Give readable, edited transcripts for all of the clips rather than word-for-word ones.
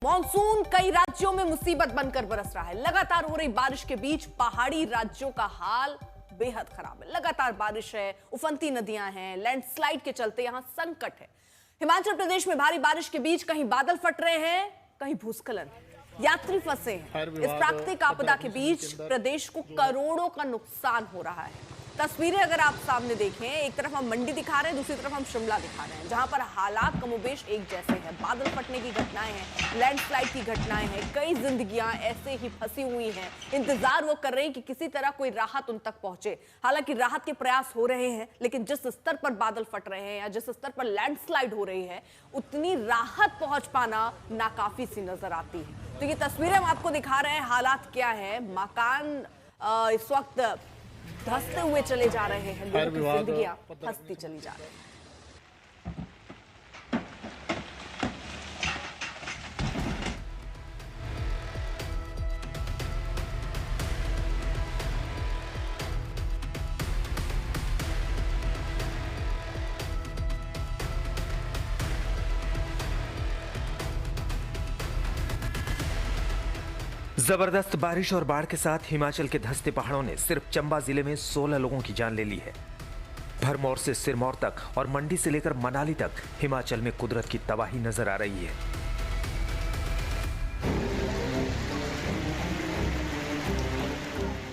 Monsoon कई राज्यों में मुसीबत बनकर बरस रहा है। लगातार हो रही बारिश के बीच पहाड़ी राज्यों का हाल बेहद खराब है। लगातार बारिश है, उफनती नदियां हैं, लैंडस्लाइड के चलते यहां संकट है। हिमाचल प्रदेश में भारी बारिश के बीच कहीं बादल फट रहे हैं, कहीं भूस्खलन, यात्री फंसे हैं। इस प्राकृतिक आपदा के बीच प्रदेश को करोड़ों का नुकसान हो रहा है। तस्वीरें अगर आप सामने देखें, एक तरफ हम मंडी दिखा रहे हैं, दूसरी तरफ हम शिमला दिखा रहे हैं, जहां पर हालात कमोबेश एक जैसे हैं। बादल फटने की घटनाएं हैं, लैंडस्लाइड की घटनाएं हैं, कई जिंदगियां ऐसे ही फंसी हुई हैं। इंतजार वो कर रहे हैं कि किसी तरह कोई राहत उन तक पहुंचे। हालांकि राहत के प्रयास हो रहे हैं, लेकिन जिस स्तर पर बादल फट रहे हैं या जिस स्तर पर लैंडस्लाइड हो रही है, उतनी राहत पहुंच पाना नाकाफी सी नजर आती है। तो ये तस्वीरें हम आपको दिखा रहे हैं, हालात क्या है। मकान इस वक्त धंसते हुए चले जा रहे हैं, लोगों की जिंदगियां धंसती चली जा रही हैं। जबरदस्त बारिश और बाढ़ के साथ हिमाचल के धंसते पहाड़ों ने सिर्फ चंबा जिले में 16 लोगों की जान ले ली है। भरमौर से सिरमौर तक और मंडी से लेकर मनाली तक हिमाचल में कुदरत की तबाही नजर आ रही है।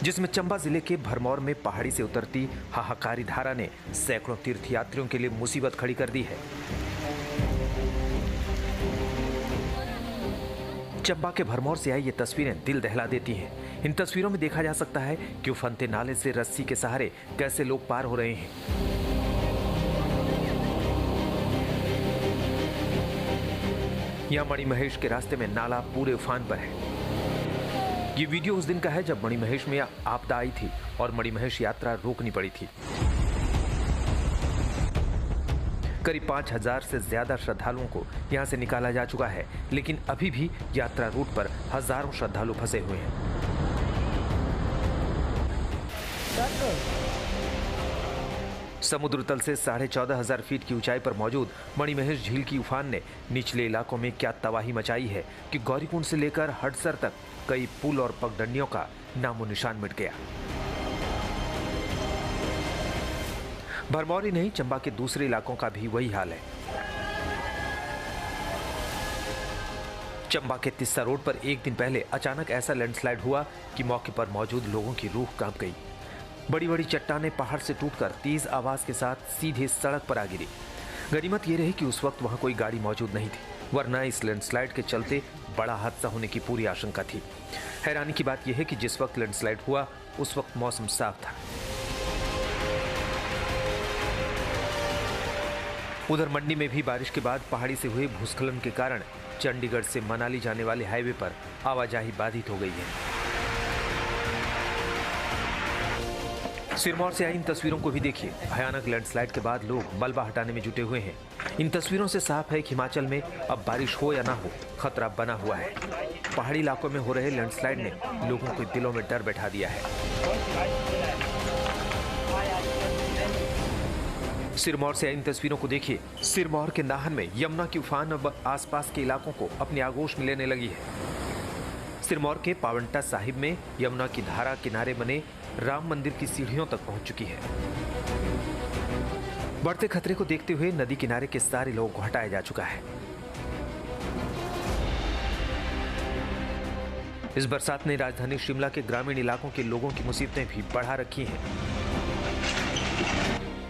जिसमें चंबा जिले के भरमौर में पहाड़ी से उतरती हाहाकारी धारा ने सैकड़ों तीर्थयात्रियों के लिए मुसीबत खड़ी कर दी है। चंबा के भरमौर से आई ये तस्वीरें दिल दहला देती हैं। इन तस्वीरों में देखा जा सकता है कि उफनते नाले से रस्सी के सहारे कैसे लोग पार हो रहे हैं। यहां मणिमहेश के रास्ते में नाला पूरे उफान पर है। ये वीडियो उस दिन का है जब मणिमहेश में आपदा आई थी और मणिमहेश यात्रा रोकनी पड़ी थी। करीब 5000 से ज्यादा श्रद्धालुओं को यहां से निकाला जा चुका है, लेकिन अभी भी यात्रा रूट पर हजारों श्रद्धालु फंसे हुए हैं। समुद्र तल से 14,500 फीट की ऊंचाई पर मौजूद मणिमहेश झील की उफान ने निचले इलाकों में क्या तबाही मचाई है कि गौरीकुंड से लेकर हडसर तक कई पुल और पगडंडियों का नामो निशान मिट गया। भरमौर ही नहीं, चंबा के दूसरे इलाकों का भी वही हाल है। चंबा के तिस्सा रोड पर एक दिन पहले अचानक ऐसा लैंडस्लाइड हुआ कि मौके पर मौजूद लोगों की रूह कांप गई। बड़ी बड़ी चट्टानें पहाड़ से टूटकर तेज आवाज के साथ सीधे सड़क पर आ गिरी। गनीमत ये रही कि उस वक्त वहां कोई गाड़ी मौजूद नहीं थी, वरना इस लैंडस्लाइड के चलते बड़ा हादसा होने की पूरी आशंका थी। हैरानी की बात यह है कि जिस वक्त लैंडस्लाइड हुआ उस वक्त मौसम साफ था। उधर मंडी में भी बारिश के बाद पहाड़ी से हुए भूस्खलन के कारण चंडीगढ़ से मनाली जाने वाले हाईवे पर आवाजाही बाधित हो गई है। सिरमौर से आई इन तस्वीरों को भी देखिए। भयानक लैंडस्लाइड के बाद लोग मलबा हटाने में जुटे हुए हैं। इन तस्वीरों से साफ है कि हिमाचल में अब बारिश हो या ना हो, खतरा बना हुआ है। पहाड़ी इलाकों में हो रहे लैंडस्लाइड ने लोगों के दिलों में डर बैठा दिया है। सिरमौर से इन तस्वीरों को देखिए। सिरमौर के नाहन में यमुना की उफान अब आसपास के इलाकों को अपनी आगोश में लेने लगी है। सिरमौर के पावंटा साहिब में यमुना की धारा किनारे बने राम मंदिर की सीढ़ियों तक पहुंच चुकी है। बढ़ते खतरे को देखते हुए नदी किनारे के सारे लोगों को हटाया जा चुका है। इस बरसात ने राजधानी शिमला के ग्रामीण इलाकों के लोगों की मुसीबतें भी बढ़ा रखी हैं।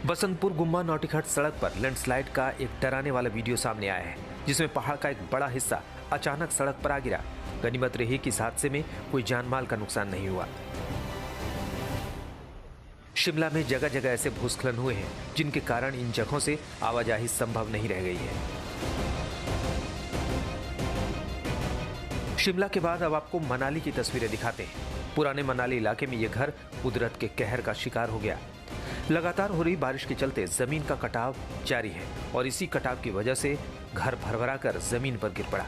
बसंतपुर गुम्मा नौटिघाट सड़क पर लैंडस्लाइड का एक डराने वाला वीडियो सामने आया है, जिसमें पहाड़ का एक बड़ा हिस्सा अचानक सड़क पर आ गिरा। गनीमत रही कि इस हादसे में कोई जानमाल का नुकसान नहीं हुआ। शिमला में जगह जगह ऐसे भूस्खलन हुए हैं जिनके कारण इन जगहों से आवाजाही संभव नहीं रह गई है। शिमला के बाद अब आपको मनाली की तस्वीरें दिखाते हैं। पुराने मनाली इलाके में यह घर कुदरत के कहर का शिकार हो गया। लगातार हो रही बारिश के चलते जमीन का कटाव जारी है और इसी कटाव की वजह से घर भरभरा कर जमीन पर गिर पड़ा।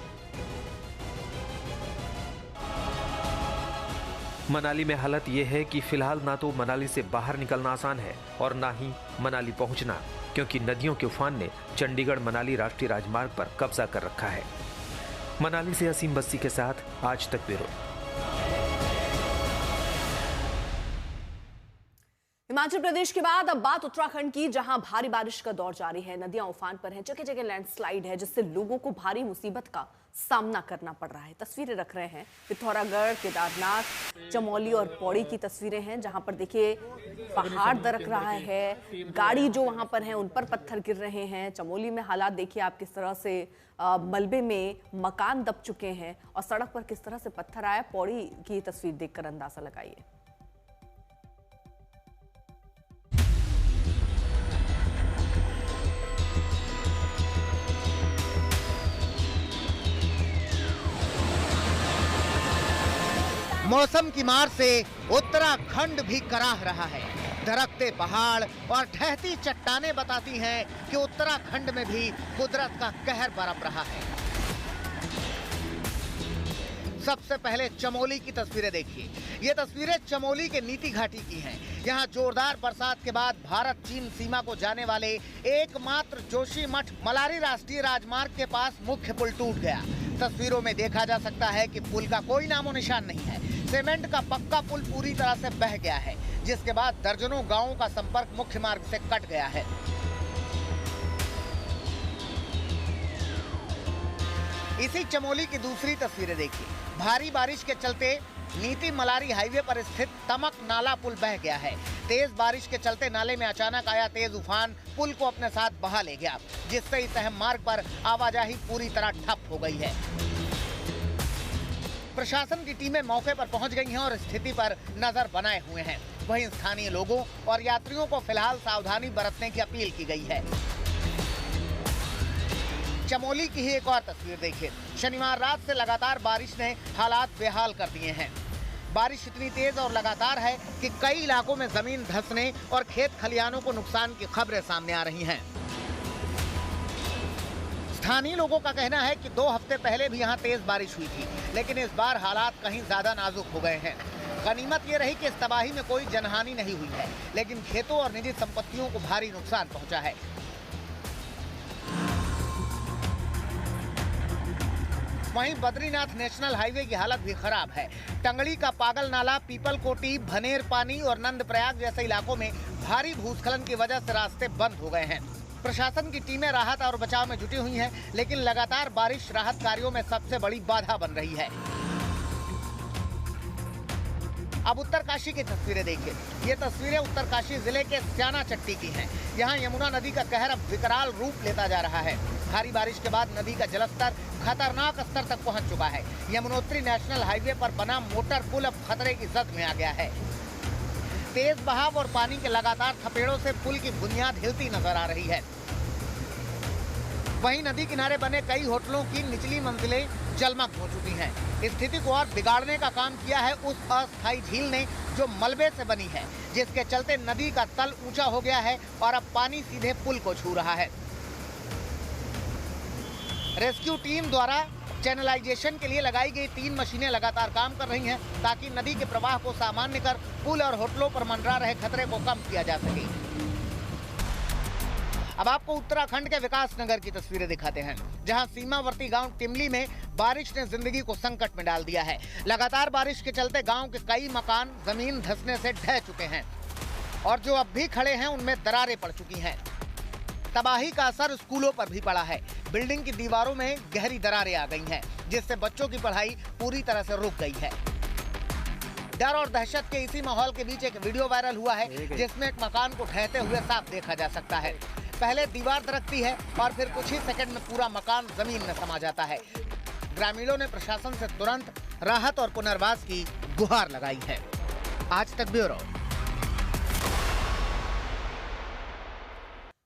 मनाली में हालत यह है कि फिलहाल ना तो मनाली से बाहर निकलना आसान है और ना ही मनाली पहुंचना, क्योंकि नदियों के उफान ने चंडीगढ़ मनाली राष्ट्रीय राजमार्ग पर कब्जा कर रखा है। मनाली से असीम बस्सी के साथ आज तक ब्यूरो। हिमाचल प्रदेश के बाद अब बात उत्तराखंड की, जहां भारी बारिश का दौर जारी है। नदियां उफान पर हैं, जगह जगह लैंडस्लाइड है, जिससे लोगों को भारी मुसीबत का सामना करना पड़ रहा है। तस्वीरें रख रहे हैं पिथौरागढ़, केदारनाथ, चमोली और पौड़ी की तस्वीरें हैं, जहां पर देखिए पहाड़ दरक रहा है, गाड़ी जो वहां पर है उन पर पत्थर गिर रहे हैं। चमोली में हालात देखिए आप किस तरह से मलबे में मकान दब चुके हैं और सड़क पर किस तरह से पत्थर आया। पौड़ी की तस्वीर देखकर अंदाजा लगाइए। मौसम की मार से उत्तराखंड भी कराह रहा है। धड़कते पहाड़ और ढहती चट्टानें बताती हैं कि उत्तराखंड में भी कुदरत का कहर बरप रहा है। सबसे पहले चमोली की तस्वीरें देखिए। ये तस्वीरें चमोली के नीति घाटी की हैं। यहाँ जोरदार बरसात के बाद भारत चीन सीमा को जाने वाले एकमात्र जोशीमठ मलारी राष्ट्रीय राजमार्ग के पास मुख्य पुल टूट गया। तस्वीरों में देखा जा सकता है कि पुल का कोई नामो निशान नहीं है। सीमेंट का पक्का पुल पूरी तरह से बह गया है, जिसके बाद दर्जनों गांवों का संपर्क मुख्य मार्ग से कट गया है। इसी चमोली की दूसरी तस्वीरें देखिए। भारी बारिश के चलते नीति मलारी हाईवे पर स्थित तमक नाला पुल बह गया है। तेज बारिश के चलते नाले में अचानक आया तेज उफान पुल को अपने साथ बहा ले गया, जिससे इस अहम मार्ग पर आवाजाही पूरी तरह ठप हो गई है। प्रशासन की टीमें मौके पर पहुंच गई हैं और स्थिति पर नजर बनाए हुए हैं। वहीं स्थानीय लोगों और यात्रियों को फिलहाल सावधानी बरतने की अपील की गई है। चमोली की ही एक और तस्वीर देखिए। शनिवार रात से लगातार बारिश ने हालात बेहाल कर दिए हैं। बारिश इतनी तेज और लगातार है कि कई इलाकों में जमीन धंसने और खेत खलिहानों को नुकसान की खबरें सामने आ रही हैं। स्थानीय लोगों का कहना है कि 2 हफ्ते पहले भी यहाँ तेज बारिश हुई थी, लेकिन इस बार हालात कहीं ज्यादा नाजुक हो गए हैं। गनीमत ये रही कि इस तबाही में कोई जनहानि नहीं हुई है, लेकिन खेतों और निजी संपत्तियों को भारी नुकसान पहुंचा है। वहीं बद्रीनाथ नेशनल हाईवे की हालत भी खराब है। टंगड़ी का पागल नाला, पीपल कोटी, भनेर पानी और नंदप्रयाग जैसे इलाकों में भारी भूस्खलन की वजह से रास्ते बंद हो गए हैं। प्रशासन की टीमें राहत और बचाव में जुटी हुई हैं, लेकिन लगातार बारिश राहत कार्यों में सबसे बड़ी बाधा बन रही है। अब उत्तरकाशी की तस्वीरें देखिए। ये तस्वीरें उत्तरकाशी जिले के स्याना चट्टी की हैं। यहाँ यमुना नदी का कहर अब विकराल रूप लेता जा रहा है। भारी बारिश के बाद नदी का जलस्तर खतरनाक स्तर तक पहुँच चुका है। यमुनोत्री नेशनल हाईवे पर बना मोटर पुल अब खतरे की जद में आ गया है। तेज बहाव और पानी के लगातार थपेड़ों से पुल की बुनियाद हिलती नजर आ रही है। वहीं नदी किनारे बने कई होटलों की निचली मंजिलें जलमग्न हो चुकी हैं। स्थिति को और बिगाड़ने का काम किया है उस अस्थायी झील ने, जो मलबे से बनी है, जिसके चलते नदी का तल ऊंचा हो गया है और अब पानी सीधे पुल को छू रहा है। रेस्क्यू टीम द्वारा चैनलाइजेशन के लिए लगाई गई 3 मशीनें लगातार काम कर रही हैं, ताकि नदी के प्रवाह को सामान्य कर पुल और होटलों पर मंडरा रहे खतरे को कम किया जा सके। अब आपको उत्तराखंड के विकास नगर की तस्वीरें दिखाते हैं, जहां सीमावर्ती गांव टिमली में बारिश ने जिंदगी को संकट में डाल दिया है। लगातार बारिश के चलते गांव के कई मकान जमीन धंसने से ढह चुके हैं और जो अब भी खड़े हैं उनमें दरारें पड़ चुकी हैं। तबाही का असर स्कूलों पर भी पड़ा है। बिल्डिंग की दीवारों में गहरी दरारें आ गई हैं, जिससे बच्चों की पढ़ाई पूरी तरह से रुक गई है। डर और दहशत के इसी माहौल के बीच एक वीडियो वायरल हुआ है, जिसमें एक मकान को ढहते हुए साफ देखा जा सकता है। पहले दीवार दरकती है और फिर कुछ ही सेकंड में पूरा मकान जमीन में समा जाता है। ग्रामीणों ने प्रशासन से तुरंत राहत और पुनर्वास की गुहार लगाई है। आज तक ब्यूरो।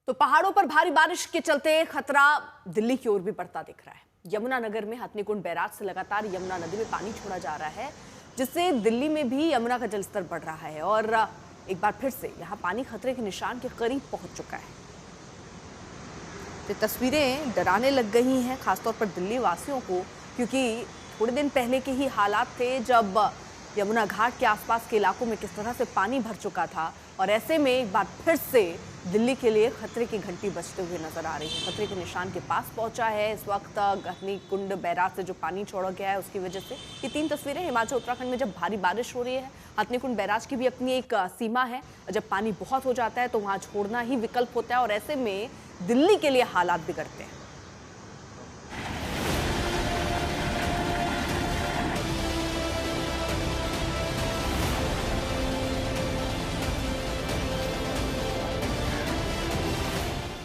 तो पहाड़ों पर भारी बारिश के चलते खतरा दिल्ली की ओर भी बढ़ता दिख रहा है। यमुना नगर में हथनीकुंड बैराज से लगातार यमुना नदी में पानी छोड़ा जा रहा है, जिससे दिल्ली में भी यमुना का जलस्तर बढ़ रहा है और एक बार फिर से यहाँ पानी खतरे के निशान के करीब पहुंच चुका है। तो तस्वीरें डराने लग गई हैं, खासतौर पर दिल्ली वासियों को, क्योंकि थोड़े दिन पहले के ही हालात थे जब यमुना घाट के आसपास के इलाकों में किस तरह से पानी भर चुका था और ऐसे में एक बार फिर से दिल्ली के लिए खतरे की घंटी बजते हुए नजर आ रही है। खतरे के निशान के पास पहुंचा है इस वक्त हथनी कुंड बैराज से जो पानी छोड़ा गया है उसकी वजह से। ये 3 तस्वीरें हिमाचल उत्तराखंड में जब भारी बारिश हो रही है। हथनी कुंड बैराज की भी अपनी एक सीमा है, जब पानी बहुत हो जाता है तो वहां छोड़ना ही विकल्प होता है और ऐसे में दिल्ली के लिए हालात बिगड़ते हैं।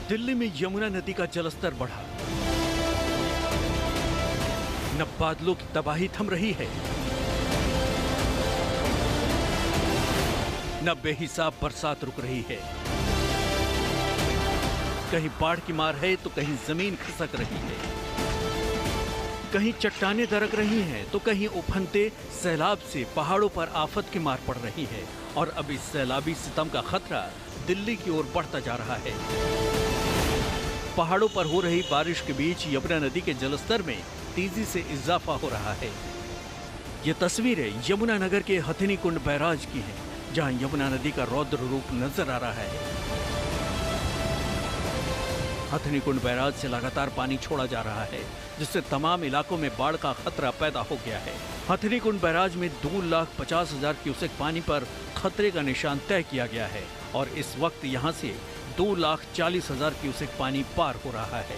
दिल्ली में यमुना नदी का जलस्तर बढ़ा, न बादलों की तबाही थम रही है, न बेहिसाब बरसात रुक रही है। कहीं बाढ़ की मार है तो कहीं जमीन खिसक रही है, कहीं चट्टानें दरक रही हैं तो कहीं उफनते सैलाब से पहाड़ों पर आफत की मार पड़ रही है। और अब इस सैलाबी सितम का खतरा दिल्ली की ओर बढ़ता जा रहा है। पहाड़ों पर हो रही बारिश के बीच यमुना नदी के जलस्तर में तेजी से इजाफा हो रहा है। ये तस्वीरें यमुना नगर के हथनी कुंड बैराज की हैं, जहां यमुना नदी का रौद्र रूप नजर आ रहा है। हथनी कुंड बैराज से लगातार पानी छोड़ा जा रहा है, जिससे तमाम इलाकों में बाढ़ का खतरा पैदा हो गया है। हथनी कुंड बैराज में 2,50,000 क्यूसेक पानी पर खतरे का निशान तय किया गया है और इस वक्त यहां से 2,40,000 क्यूसेक पानी पार हो रहा है।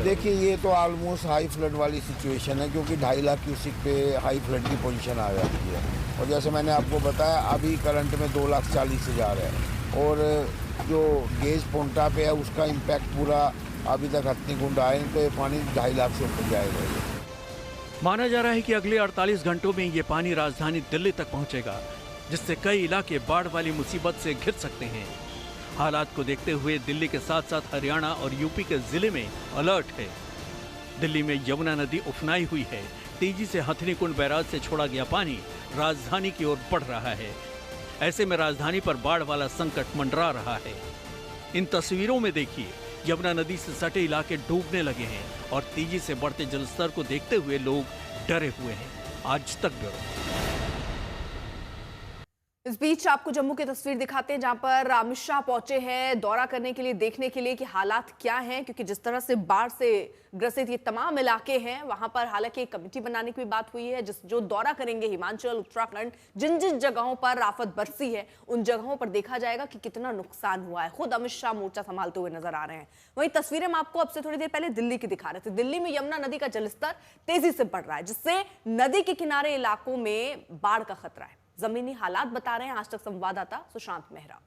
देखिए, ये तो ऑलमोस्ट हाई फ्लड वाली सिचुएशन है, क्योंकि 2.5 लाख क्यूसेक पे हाई फ्लड की पोजीशन आ जाती है। और जैसे मैंने आपको बताया, अभी करंट में 2,40,000 है और जो गेज पोंटा पे है उसका इम्पैक्ट पूरा अभी तक हथनी कुंड आए तो ये पानी 2.5 लाख से ऊपर जाएगा। माना जा रहा है कि अगले 48 घंटों में ये पानी राजधानी दिल्ली तक पहुंचेगा, जिससे कई इलाके बाढ़ वाली मुसीबत से घिर सकते हैं। हालात को देखते हुए दिल्ली के साथ साथ हरियाणा और यूपी के जिले में अलर्ट है। दिल्ली में यमुना नदी उफनाई हुई है। तेजी से हथनी कुंड बैराज से छोड़ा गया पानी राजधानी की ओर बढ़ रहा है। ऐसे में राजधानी पर बाढ़ वाला संकट मंडरा रहा है। इन तस्वीरों में देखिए, यमुना नदी से सटे इलाके डूबने लगे हैं और तेजी से बढ़ते जलस्तर को देखते हुए लोग डरे हुए हैं। आज तक ब्यूरो। इस बीच आपको जम्मू की तस्वीर दिखाते हैं, जहां पर अमित शाह पहुंचे हैं दौरा करने के लिए, देखने के लिए कि हालात क्या हैं, क्योंकि जिस तरह से बाढ़ से ग्रसित ये तमाम इलाके हैं वहां पर हालांकि एक कमेटी बनाने की भी बात हुई है, जो दौरा करेंगे हिमाचल उत्तराखंड, जिन जिन जगहों पर आफत बरसी है उन जगहों पर देखा जाएगा कि कितना नुकसान हुआ है। खुद अमित शाह मोर्चा संभालते हुए नजर आ रहे हैं। वहीं तस्वीरें हम आपको अब से थोड़ी देर पहले दिल्ली की दिखा रहे थे। दिल्ली में यमुना नदी का जलस्तर तेजी से बढ़ रहा है, जिससे नदी के किनारे इलाकों में बाढ़ का खतरा है। जमीनी हालात बता रहे हैं आज तक संवाददाता सुशांत मेहरा।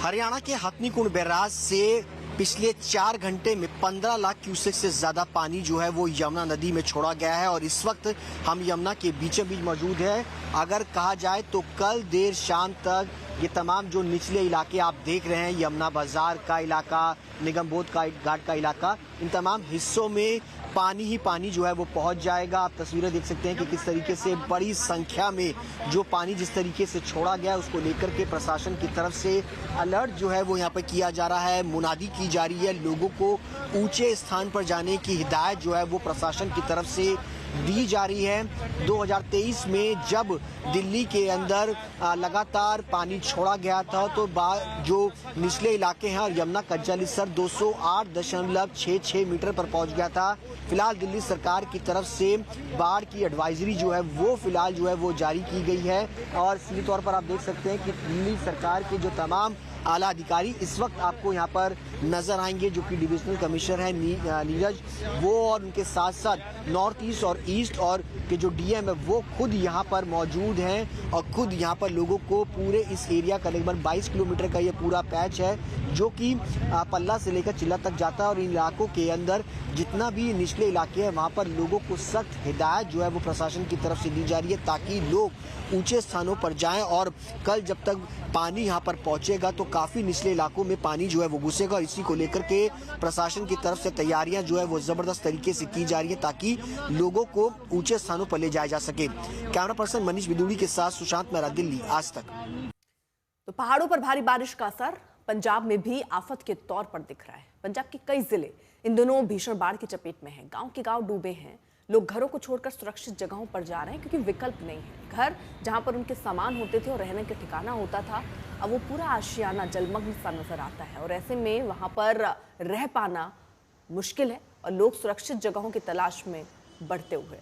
हरियाणा के हथनी कुंड बैराज से पिछले 4 घंटे में 15 लाख क्यूसेक से ज्यादा पानी जो है वो यमुना नदी में छोड़ा गया है और इस वक्त हम यमुना के बीचों बीच मौजूद है। अगर कहा जाए तो कल देर शाम तक ये तमाम जो निचले इलाके आप देख रहे हैं, यमुना बाजार का इलाका, निगम बोध का घाट का इलाका, इन तमाम हिस्सों में पानी ही पानी जो है वो पहुंच जाएगा। आप तस्वीरें देख सकते हैं कि किस तरीके से बड़ी संख्या में जो पानी जिस तरीके से छोड़ा गया उसको लेकर के प्रशासन की तरफ से अलर्ट जो है वो यहाँ पर किया जा रहा है, मुनादी की जा रही है। लोगों को ऊंचे स्थान पर जाने की हिदायत जो है वो प्रशासन की तरफ से दी जा रही है। 2023 में जब दिल्ली के अंदर लगातार पानी छोड़ा गया था तो जो निचले इलाके हैं और यमुना का जलस्तर 208.66 मीटर पर पहुंच गया था। फिलहाल दिल्ली सरकार की तरफ से बाढ़ की एडवाइजरी जो है वो फिलहाल जो है वो जारी की गई है और सीधे तौर पर आप देख सकते हैं कि दिल्ली सरकार के जो तमाम आला अधिकारी इस वक्त आपको यहाँ पर नजर आएंगे, जो कि डिविजनल कमिश्नर है नीरज, वो और उनके साथ साथ नॉर्थ ईस्ट और ईस्ट और के जो डीएम है वो खुद यहाँ पर मौजूद हैं और खुद यहाँ पर लोगों को पूरे इस एरिया का लगभग 22 किलोमीटर का ये पूरा पैच है जो कि पल्ला से लेकर चिल्ला तक जाता है और इन इलाकों के अंदर जितना भी निचले इलाके हैं वहाँ पर लोगों को सख्त हिदायत जो है वो प्रशासन की तरफ से दी जा रही है ताकि लोग ऊंचे स्थानों पर जाएं और कल जब तक पानी यहाँ पर पहुंचेगा तो काफी निचले इलाकों में पानी जो है वो घुसेगा। इसी को लेकर के प्रशासन की तरफ से तैयारियां जो है वो जबरदस्त तरीके से की जा रही है ताकि लोगों को ऊंचे स्थानों पर ले जाया जा सके। कैमरा पर्सन मनीष बिदुड़ी के साथ सुशांत मेहरा, दिल्ली, आज तक। तो पहाड़ों पर भारी बारिश का असर पंजाब में भी आफत के तौर पर दिख रहा है। पंजाब के कई जिले इन दिनों भीषण बाढ़ की चपेट में हैं। गांव के गांव डूबे हैं, लोग घरों को छोड़कर सुरक्षित जगहों पर जा रहे हैं क्योंकि विकल्प नहीं है। घर जहां पर उनके सामान होते थे और रहने का ठिकाना होता था, अब वो पूरा आशियाना जलमग्न सा नजर आता है और ऐसे में वहां पर रह पाना मुश्किल है और लोग सुरक्षित जगहों की तलाश में बढ़ते हुए।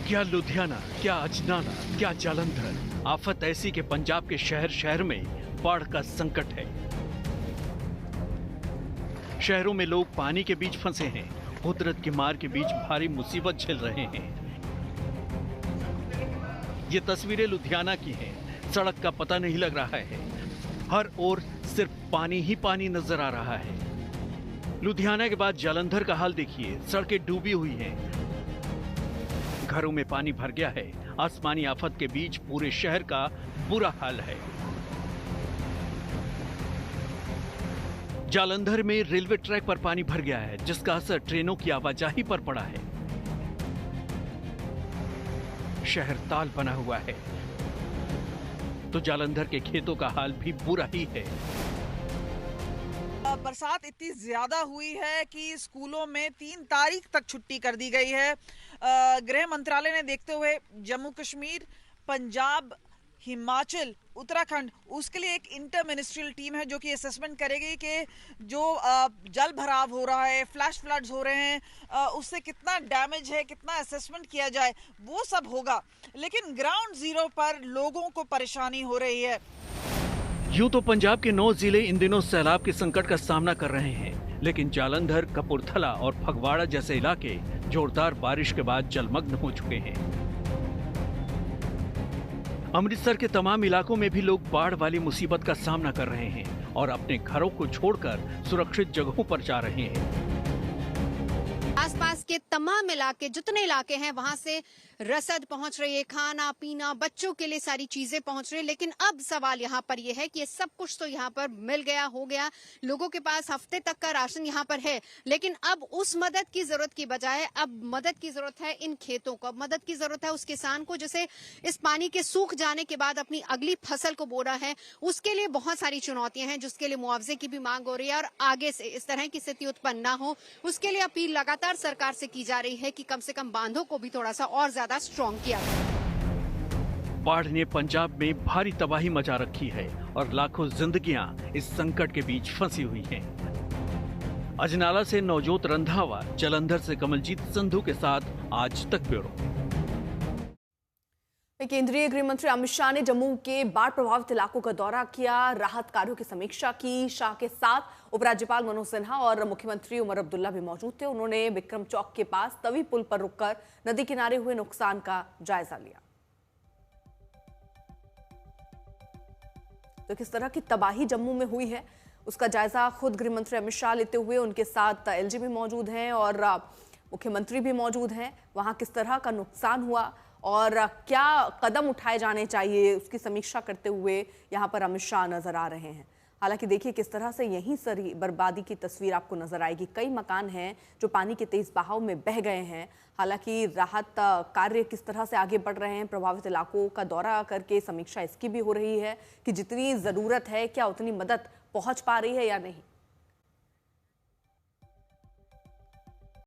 क्या लुधियाना, क्या अजनाला, क्या जालंधर, आफत ऐसी कि पंजाब के शहर शहर में बाढ़ का संकट है। शहरों में लोग पानी के बीच फंसे हैं, कुदरत की मार के बीच भारी मुसीबत झेल रहे हैं। ये तस्वीरें लुधियाना की हैं। सड़क का पता नहीं लग रहा है, हर ओर सिर्फ पानी ही पानी नजर आ रहा है। लुधियाना के बाद जालंधर का हाल देखिए, सड़कें डूबी हुई हैं, घरों में पानी भर गया है। आसमानी आफत के बीच पूरे शहर का बुरा हाल है। जालंधर में रेलवे ट्रैक पर पानी भर गया है, जिसका असर ट्रेनों की आवाजाही पर पड़ा है। शहर ताल बना हुआ है, तो जालंधर के खेतों का हाल भी बुरा ही है। बरसात इतनी ज्यादा हुई है कि स्कूलों में 3 तारीख तक छुट्टी कर दी गई है। गृह मंत्रालय ने देखते हुए जम्मू कश्मीर, पंजाब, हिमाचल, उत्तराखंड, उसके लिए एक इंटर मिनिस्ट्रियल टीम है जो कि असेसमेंट करेगी कि जो जल भराव हो रहा है, फ्लैश फ्लड्स हो रहे हैं, उससे कितना डैमेज है, कितना असेसमेंट किया जाए, वो सब होगा। लेकिन ग्राउंड जीरो पर लोगों को परेशानी हो रही है। यूं तो पंजाब के 9 जिले इन दिनों सैलाब के संकट का सामना कर रहे हैं, लेकिन जालंधर, कपूरथला और फगवाड़ा जैसे इलाके जोरदार बारिश के बाद जलमग्न हो चुके हैं। अमृतसर के तमाम इलाकों में भी लोग बाढ़ वाली मुसीबत का सामना कर रहे हैं और अपने घरों को छोड़कर सुरक्षित जगहों पर जा रहे हैं। आसपास के तमाम इलाके, जितने इलाके हैं, वहां से रसद पहुंच रही है, खाना पीना, बच्चों के लिए सारी चीजें पहुंच रही है। लेकिन अब सवाल यहाँ पर यह है कि ये सब कुछ तो यहाँ पर मिल गया, हो गया, लोगों के पास हफ्ते तक का राशन यहाँ पर है, लेकिन अब उस मदद की जरूरत की बजाय अब मदद की जरूरत है इन खेतों को, मदद की जरूरत है उस किसान को जिसे इस पानी के सूख जाने के बाद अपनी अगली फसल को बोना है। उसके लिए बहुत सारी चुनौतियां हैं, जिसके लिए मुआवजे की भी मांग हो रही है और आगे से इस तरह की स्थिति उत्पन्न ना हो, उसके लिए अपील लगातार सरकार से की जा रही है कि कम से कम बांधों को भी थोड़ा सा और ज्यादा स्ट्रॉन्ग किया जाए। बाढ़ ने पंजाब में भारी तबाही मचा रखी है और लाखों जिंदगियां इस संकट के बीच फंसी हुई हैं। अजनाला से नवजोत रंधावा, जालंधर से कमलजीत संधू के साथ आज तक ब्यूरो। केंद्रीय गृह मंत्री अमित शाह ने जम्मू के बाढ़ प्रभावित इलाकों का दौरा किया, राहत कार्यों की समीक्षा की। शाह के साथ उपराज्यपाल मनोज सिन्हा और मुख्यमंत्री उमर अब्दुल्ला भी मौजूद थे। उन्होंने विक्रम चौक के पास तवी पुल पर रुककर नदी किनारे हुए नुकसान का जायजा लिया। तो किस तरह की तबाही जम्मू में हुई है उसका जायजा खुद गृह मंत्री अमित शाह लेते हुए, उनके साथ एलजी भी मौजूद हैं और मुख्यमंत्री भी मौजूद हैं। वहां किस तरह का नुकसान हुआ और क्या कदम उठाए जाने चाहिए उसकी समीक्षा करते हुए यहाँ पर अमित शाह नजर आ रहे हैं। हालांकि देखिए किस तरह से यहीं सारी बर्बादी की तस्वीर आपको नजर आएगी। कई मकान हैं जो पानी के तेज बहाव में बह गए हैं। हालांकि राहत कार्य किस तरह से आगे बढ़ रहे हैं, प्रभावित इलाकों का दौरा करके समीक्षा इसकी भी हो रही है कि जितनी ज़रूरत है क्या उतनी मदद पहुंच पा रही है या नहीं।